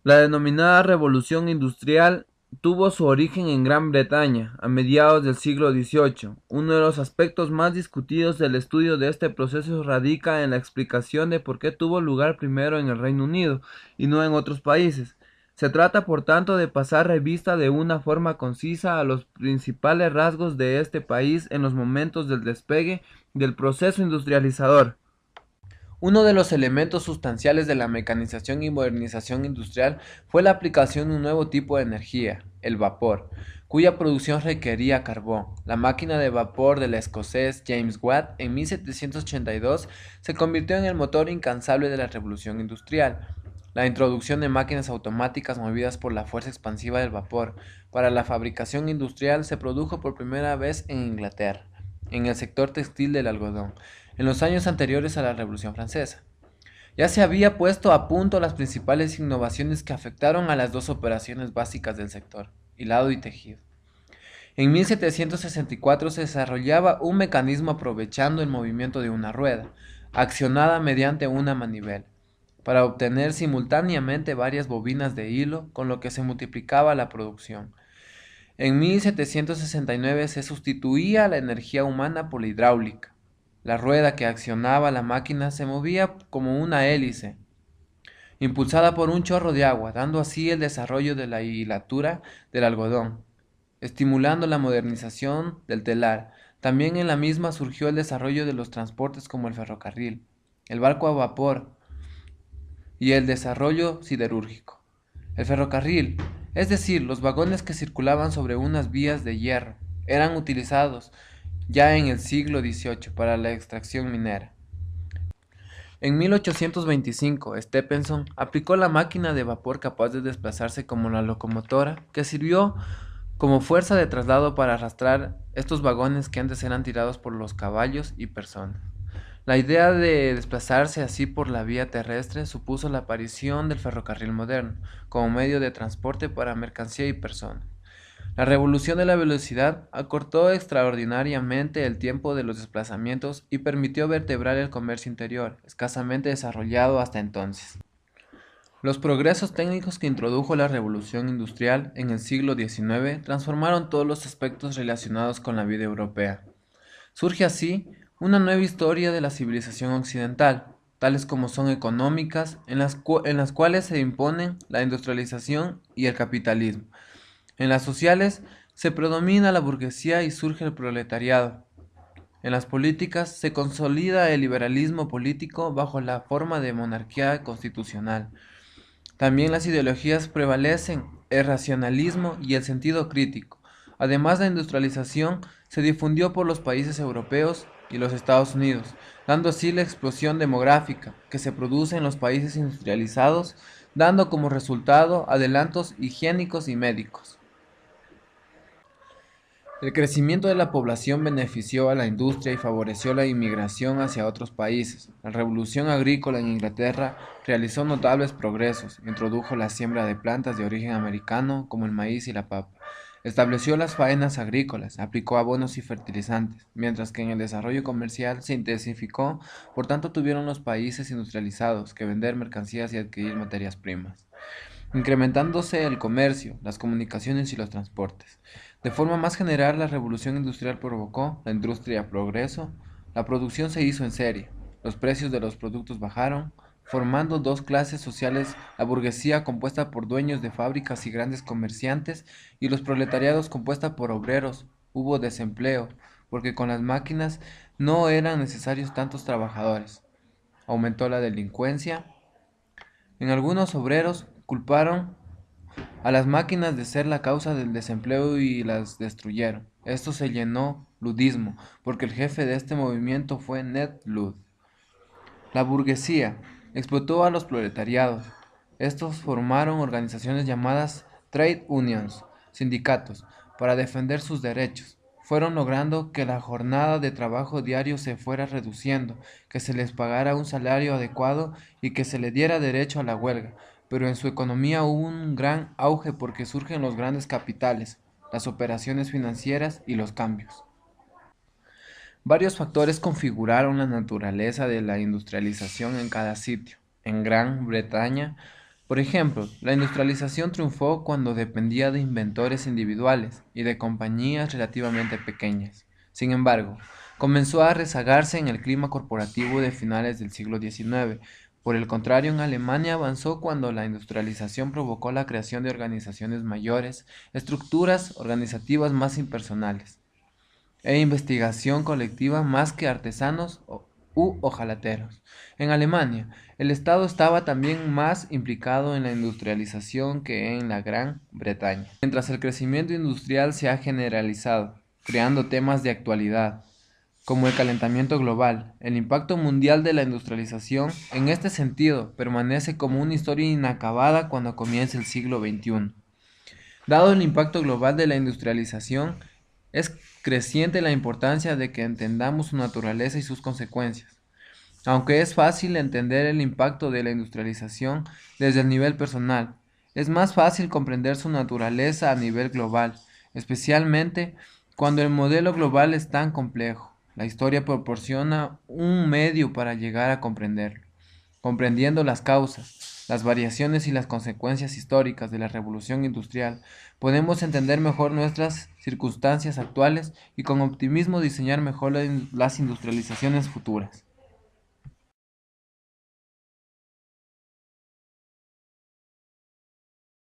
La denominada Revolución Industrial tuvo su origen en Gran Bretaña a mediados del siglo XVIII. Uno de los aspectos más discutidos del estudio de este proceso radica en la explicación de por qué tuvo lugar primero en el Reino Unido y no en otros países. Se trata, por tanto, de pasar revista de una forma concisa a los principales rasgos de este país en los momentos del despegue del proceso industrializador. Uno de los elementos sustanciales de la mecanización y modernización industrial fue la aplicación de un nuevo tipo de energía, el vapor, cuya producción requería carbón. La máquina de vapor del escocés James Watt en 1782 se convirtió en el motor incansable de la revolución industrial. La introducción de máquinas automáticas movidas por la fuerza expansiva del vapor para la fabricación industrial se produjo por primera vez en Inglaterra, en el sector textil del algodón, en los años anteriores a la Revolución Francesa. Ya se había puesto a punto las principales innovaciones que afectaron a las dos operaciones básicas del sector, hilado y tejido. En 1764 se desarrollaba un mecanismo aprovechando el movimiento de una rueda, accionada mediante una manivela, para obtener simultáneamente varias bobinas de hilo, con lo que se multiplicaba la producción. En 1769 se sustituía la energía humana por la hidráulica. La rueda que accionaba la máquina se movía como una hélice, impulsada por un chorro de agua, dando así el desarrollo de la hilatura del algodón, estimulando la modernización del telar. También en la misma surgió el desarrollo de los transportes como el ferrocarril, el barco a vapor y el desarrollo siderúrgico. El ferrocarril, es decir, los vagones que circulaban sobre unas vías de hierro, eran utilizados ya en el siglo XVIII para la extracción minera. En 1825, Stephenson aplicó la máquina de vapor capaz de desplazarse como la locomotora, que sirvió como fuerza de traslado para arrastrar estos vagones que antes eran tirados por los caballos y personas. La idea de desplazarse así por la vía terrestre supuso la aparición del ferrocarril moderno, como medio de transporte para mercancía y personas. La revolución de la velocidad acortó extraordinariamente el tiempo de los desplazamientos y permitió vertebrar el comercio interior, escasamente desarrollado hasta entonces. Los progresos técnicos que introdujo la revolución industrial en el siglo XIX transformaron todos los aspectos relacionados con la vida europea. Surge así una nueva historia de la civilización occidental, tales como son económicas, en las cuales se imponen la industrialización y el capitalismo. En las sociales se predomina la burguesía y surge el proletariado. En las políticas se consolida el liberalismo político bajo la forma de monarquía constitucional. También las ideologías prevalecen el racionalismo y el sentido crítico. Además, la industrialización se difundió por los países europeos y los Estados Unidos, dando así la explosión demográfica que se produce en los países industrializados, dando como resultado adelantos higiénicos y médicos. El crecimiento de la población benefició a la industria y favoreció la inmigración hacia otros países. La revolución agrícola en Inglaterra realizó notables progresos, introdujo la siembra de plantas de origen americano como el maíz y la papa, estableció las faenas agrícolas, aplicó abonos y fertilizantes, mientras que en el desarrollo comercial se intensificó, por tanto tuvieron los países industrializados que vender mercancías y adquirir materias primas, incrementándose el comercio, las comunicaciones y los transportes. De forma más general, la revolución industrial provocó la industria progreso, la producción se hizo en serie, los precios de los productos bajaron, formando dos clases sociales, la burguesía compuesta por dueños de fábricas y grandes comerciantes, y los proletariados compuesta por obreros. Hubo desempleo, porque con las máquinas no eran necesarios tantos trabajadores. Aumentó la delincuencia. En algunos obreros culparon a las máquinas de ser la causa del desempleo y las destruyeron. Esto se llenó ludismo, porque el jefe de este movimiento fue Ned Ludd. La burguesía explotó a los proletariados. Estos formaron organizaciones llamadas trade unions, sindicatos, para defender sus derechos. Fueron logrando que la jornada de trabajo diario se fuera reduciendo, que se les pagara un salario adecuado y que se le diera derecho a la huelga. Pero en su economía hubo un gran auge porque surgen los grandes capitales, las operaciones financieras y los cambios. Varios factores configuraron la naturaleza de la industrialización en cada sitio. En Gran Bretaña, Por ejemplo, la industrialización triunfó cuando dependía de inventores individuales y de compañías relativamente pequeñas. Sin embargo, comenzó a rezagarse en el clima corporativo de finales del siglo XIX. Por el contrario, en Alemania avanzó cuando la industrialización provocó la creación de organizaciones mayores, estructuras organizativas más impersonales e investigación colectiva más que u ojalateros. En Alemania, el Estado estaba también más implicado en la industrialización que en la Gran Bretaña. Mientras el crecimiento industrial se ha generalizado, creando temas de actualidad, como el calentamiento global, el impacto mundial de la industrialización, en este sentido, permanece como una historia inacabada cuando comienza el siglo XXI. Dado el impacto global de la industrialización, es creciente la importancia de que entendamos su naturaleza y sus consecuencias. Aunque es fácil entender el impacto de la industrialización desde el nivel personal, es más fácil comprender su naturaleza a nivel global, especialmente cuando el modelo global es tan complejo. La historia proporciona un medio para llegar a comprenderlo. Comprendiendo las causas, las variaciones y las consecuencias históricas de la revolución industrial, podemos entender mejor nuestras circunstancias actuales y con optimismo diseñar mejor las industrializaciones futuras.